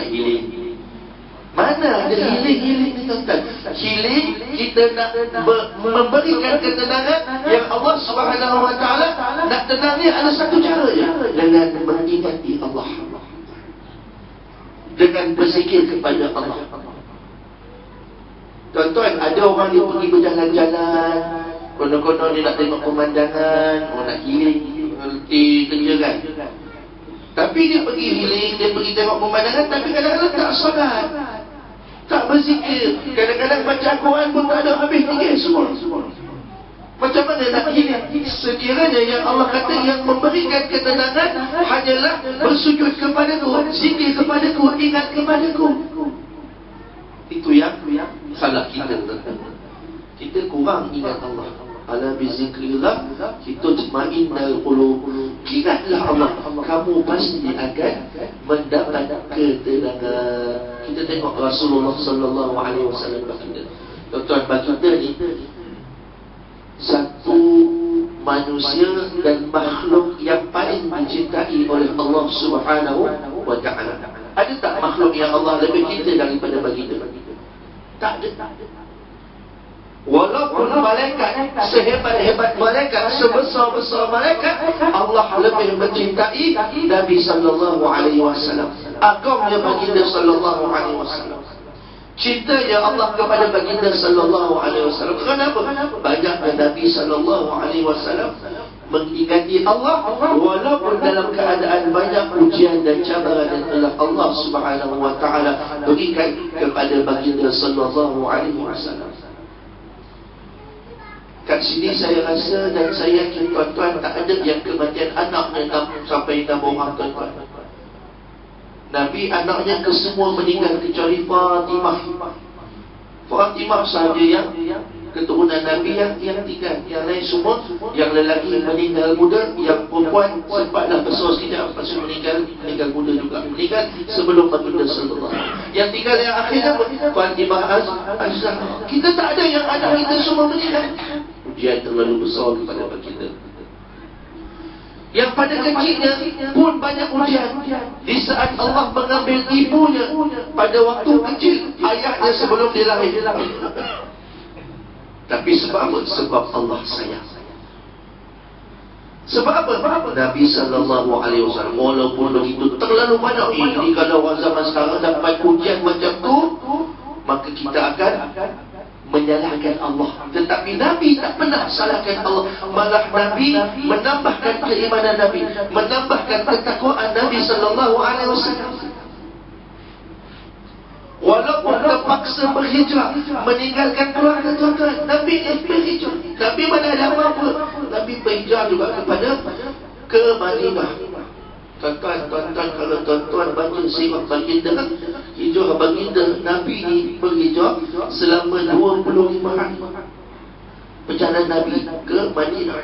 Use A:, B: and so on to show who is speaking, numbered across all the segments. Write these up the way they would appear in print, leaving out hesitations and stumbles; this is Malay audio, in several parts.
A: nak healing. Mana ada healing ni tuan-tuan? Healing kita nak memberikan ketenangan yang Allah Subhanahu Wa Taala nak tenangnya ada satu cara je, dengan mengingati Allah, dengan berzikir kepada Allah. Tuan-tuan, ada orang dia pergi berjalan-jalan, konon-konon dia nak tengok pemandangan, orang nak healing, berhenti kerja kan. Tapi dia pergi healing, dia pergi tengok pemandangan, tapi kadang-kadang tak solat, tak berzikir, kadang-kadang baca Al-Quran pun tak ada, habis tinggal semua. Macam mana nak healing? Sekiranya yang Allah kata yang memberikan ketenangan hanyalah bersujud kepadaku, zikir kepadaku, ingat kepadaku. Itu yang salah kita. Kita kurang ingat Allah. Ala bizikrillah kita tatma'innul qulub. Ingatlah Allah, kamu pasti akan mendapat ketenangan. Kita tengok Rasulullah sallallahu alaihi wasallam berkata, tuan-tuan, bagi kita ni satu manusia dan makhluk yang paling dicintai oleh Allah Subhanahu wa Ta'ala. Ada tak makhluk yang Allah lebih cinta daripada baginda? Tak ada. Walaupun malaikat sehebat-hebat malaikat, sebesar-besar malaikat, Allah lebih mencintai Nabi sallallahu alaihi wasallam. Agungnya baginda sallallahu alaihi wasallam. Cintanya Allah kepada baginda sallallahu alaihi wasallam. Kenapa? Banyaknya Nabi sallallahu alaihi wasallam mengingati Allah walaupun dalam keadaan banyak ujian dan cabaran yang telah Allah Subhanahu wa Ta'ala berikan kepada baginda sallallahu alaihi wasallam. Kat sini saya rasa dan saya yakin tuan-tuan, tak ada yang kematian anaknya sampai 6 orang tuan-tuan. Nabi anaknya kesemua meninggal kecuali Fatimah. Fatimah sahaja yang keturunan Nabi yang tinggal. Yang lain semua, yang lelaki meninggal muda, yang perempuan sempatlah besar sekejap, lepas itu meninggal muda juga. Meninggal sebelum baginda sallallahu alaihi wasallam. Yang tinggal yang akhirnya Fatimah Az-Zahra. Kita tak ada yang anak kita semua meninggal. Ujian terlalu besar kepada baginda. Yang pada kecilnya pun banyak ujian. Di saat Allah mengambil ibunya pada waktu kecil, ayahnya sebelum dia lahir. Tapi sebab apa? Sebab Allah sayang. Sebab apa? Nabi sallallahu alaihi wasallam walaupun begitu terlalu banyak ini, kalau orang zaman sekarang dapat ujian macam tu, maka kita akan menyalahkan Allah. Tetapi Nabi tak pernah salahkan Allah. Malah Nabi menambahkan keimanan Nabi, menambahkan ketakwaan Nabi sallallahu alaihi wasallam. Walaupun terpaksa berhijrah, meninggalkan keluarga tuan-tuan, Nabi berhijrah. Nabi mana ada apa-apa, Nabi berhijrah juga ke Madinah. Tuan-tuan, kalau tuan-tuan baca sirah baginda, hijrah baginda Nabi ni berhijrah selama 25 hari. Perjalanan Nabi ke Madinah.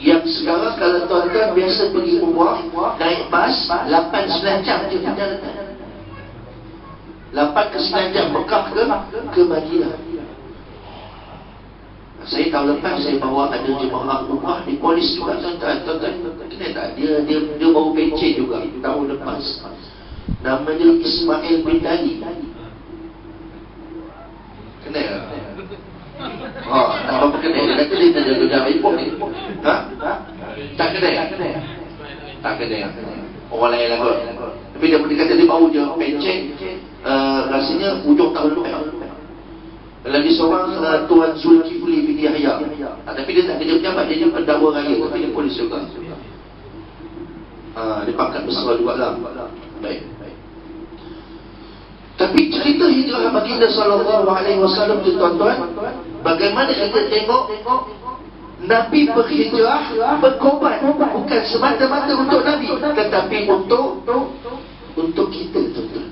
A: Yang sekarang kalau tuan-tuan biasa pergi umrah, naik bas 8-9 jam je perjalanan. 8 ke 9 jam Mekah ke Madinah. Saya tahun lepas saya bawa ada jemaah umrah di polis juga tuan-tuan. Kena tak? Dia baru pencet juga tahun lepas. Nama dia Ismail bin Ali. Kena tak? Tak apa kena. Dia kata dia dah report ni. Tak kena? Tak kena. Orang lain lah kot. Tapi dia kata dia baru je pencet. Rasanya hujung tahun lepas. Lagi seorang Tuan Zulkifli bin Yahya. Tapi dia tak kerja pejabat, dia pendakwa raya, tapi dia polis juga. Dia pangkat besar juga lah. Baik. Tapi cerita hijrah baginda sallallahu alaihi wasallam tu tuan-tuan, bagaimana kita tengok Nabi berhijrah, berkorban, bukan semata-mata untuk Nabi, tetapi untuk kita tuan-tuan.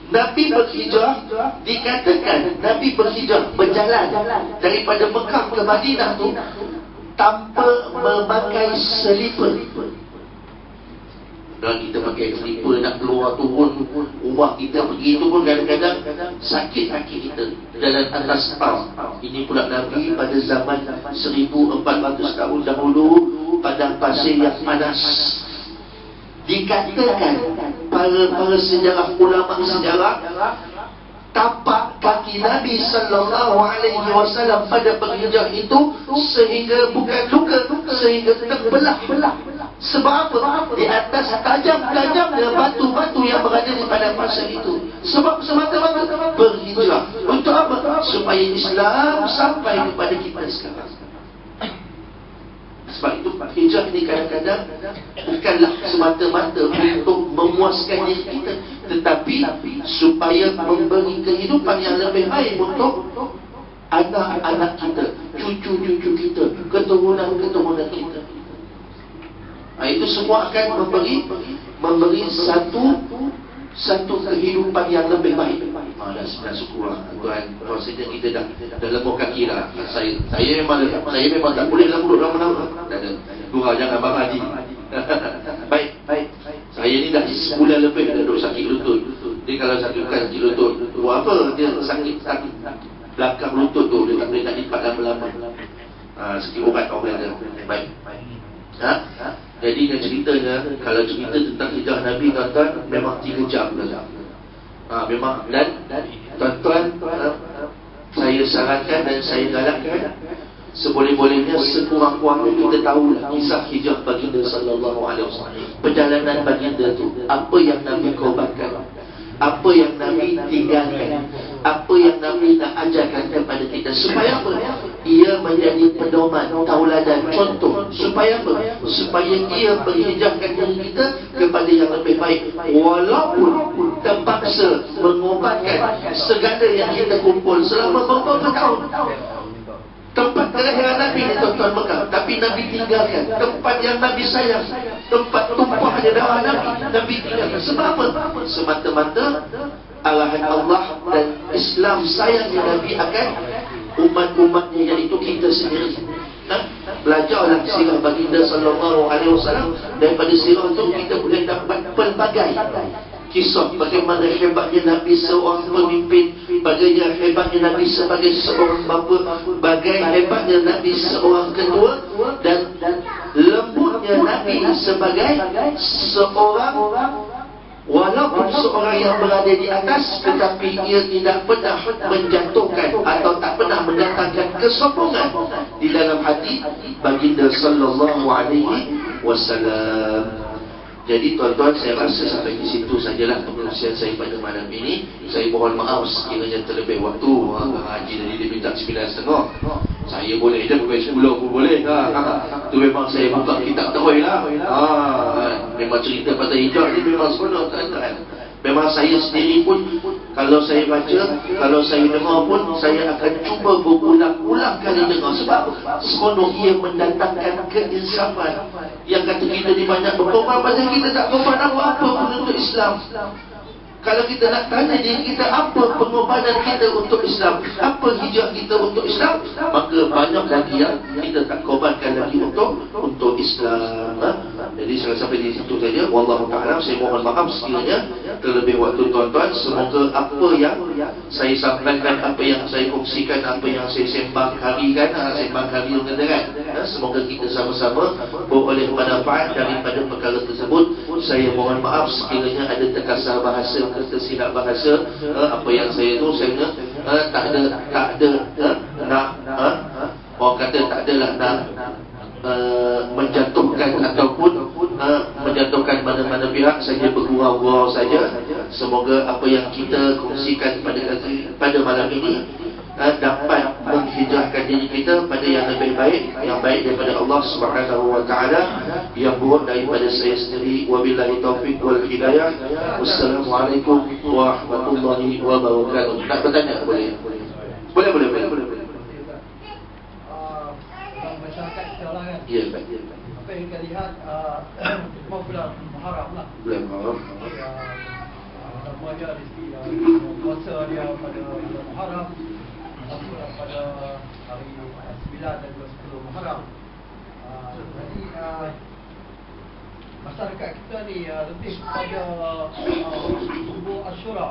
A: Nabi berhijrah, dikatakan Nabi berhijrah berjalan daripada Mekah ke Madinah tu tanpa memakai selipar. Kalau kita pakai selipar nak keluar turun rumah kita pergi itu pun kadang-kadang sakit kaki kita jalan atas pas. Ini pula Nabi pada zaman 1400 tahun dahulu, padang pasir yang panas. Dikatakan para sejarah, ulama sejarah, tapak kaki Nabi sallallahu alaihi wasallam pada penghijrah itu sehingga bukan luka, sehingga terbelah. Sebab apa? Di atas tajam-tajamnya batu-batu yang berada di pada masa itu. Sebab semata-mata berhijrah. Untuk apa? Supaya Islam sampai kepada kita sekarang. Sebab itu hijrah ini kadang-kadang bukanlah semata-mata untuk memuaskan diri kita, tetapi supaya memberi kehidupan yang lebih baik untuk anak-anak kita, cucu-cucu kita, keturunan-keturunan kita. Itu semua akan memberi satu kehidupan yang lebih baik. Dah syukurlah Tuhan. Rasanya kita dah lemah kaki dah. Saya memang tak boleh lah duduk lama-lama. Dua jangan bang Haji. Baik. Saya ni dah sebulan lebih dah duduk sakit lutut. Dia kalau sakit lutut, buat apa? Dia sakit belakang lutut tu, dia tak boleh nak lipat lama-lama. Sikit ubat orang dia. Baik. Jadi yang ceritanya, kalau cerita tentang hijrah Nabi, tuan-tuan, memang 3 jam dah. Memang, dan tuan-tuan, saya sarankan dan saya galakkan, seboleh-bolehnya sekurang-kurangnya kita tahulah kisah hijrah baginda sallallahu alaihi wasallam. Perjalanan baginda tu, apa yang Nabi korbankan, apa yang Nabi tinggalkan, apa yang Nabi nak ajarkan kepada kita. Supaya apa? Ia menjadi pedoman, tauladan, contoh. Supaya apa? Supaya ia menghijrahkan diri kita kepada yang lebih baik. Walaupun terpaksa mengorbankan segala yang kita kumpul selama beberapa tahun. Tempat kelahiran Nabi ni tuan-tuan Mekah, tapi Nabi tinggalkan. Tempat yang Nabi sayang, tempat tumpahnya darah Nabi tinggalkan. Sebab apa? Semata-mata arahan Allah dan Islam sayangnya Nabi akan umat-umatnya, iaitu kita sendiri. Belajarlah sirah baginda sallallahu alaihi wasallam. Daripada sirah itu kita boleh dapat pelbagai kisah bagaimana hebatnya Nabi seorang pemimpin, bagaimana hebatnya Nabi sebagai seorang bapa, bagaimana hebatnya Nabi seorang ketua, dan lembutnya Nabi sebagai seorang, walaupun seorang yang berada di atas, tetapi ia tidak pernah menjatuhkan atau tak pernah mendatangkan kesombongan di dalam hati baginda sallallahu alaihi wasallam. Jadi tuan-tuan, saya rasa sampai di situ sajalah pengurusan saya pada malam ini. Saya mohon maaf sekiranya terlebih waktu. Haji tadi dia minta 9.30. Saya boleh je bukan 10 pun boleh. Itu memang saya buka kitab teroi lah. Memang cerita pasal hijrah ni memang seronok, tuan-tuan. Memang saya sendiri pun, kalau saya baca, kalau saya dengar pun, saya akan cuba berulang-ulang kali dengar. Sebab seronok ia mendatangkan keinsafan. Yang kata kita di banyak berkorban, pasal kita tak korban apa-apa pun untuk Islam. Kalau kita nak tanya diri kita, apa pengorbanan kita untuk Islam, apa hijrah kita untuk Islam, maka banyak lagi yang kita tak korbankan lagi untuk Islam. Jadi saya sampai di situ saja. Wallahu ta'ala. Saya mohon maaf sekiranya terlebih waktu tuan-tuan. Semoga apa yang saya sampaikan, apa yang saya kongsikan, apa yang saya sembang harikan, semoga kita sama-sama beroleh manfaat daripada perkara tersebut. Saya mohon maaf sekiranya ada terkasar bahasa, tersilap bahasa. Apa yang saya tu, saya tak ada nak orang kata tak adalah nak menjatuhkan ataupun menjatuhkan mana-mana pihak, saja bergurau-gurau saja. Semoga apa yang kita kongsikan pada malam ini dapat menghijrahkan diri kita pada yang lebih baik, yang baik daripada Allah Subhanahu wa taala, yang buruk daripada saya sendiri. Wabillahi taufik wal hidayah. Wassalamualaikum warahmatullahi wabarakatuh. Tak bertanya boleh? Boleh.
B: Masyarakat kita lah kan.
A: Ya, baik.
B: Apa yang kita lihat semua bulan Muharram lah.
A: Bulan Muharram.
B: Semua dia puasa dia pada bulan Muharram, pada hari 9 dan 10 Muharram. Jadi masyarakat kita ni lebih kepada subuh Ashura.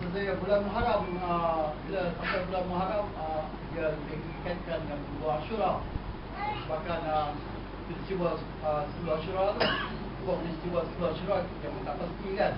B: Sebenarnya bulan Muharram, bila sampai bulan Muharram, dia lebih dikaitkan dengan subuh Ashura. Sebabkan peristiwa subuh Ashura tu peristiwa Asyura yang tak pasti kan.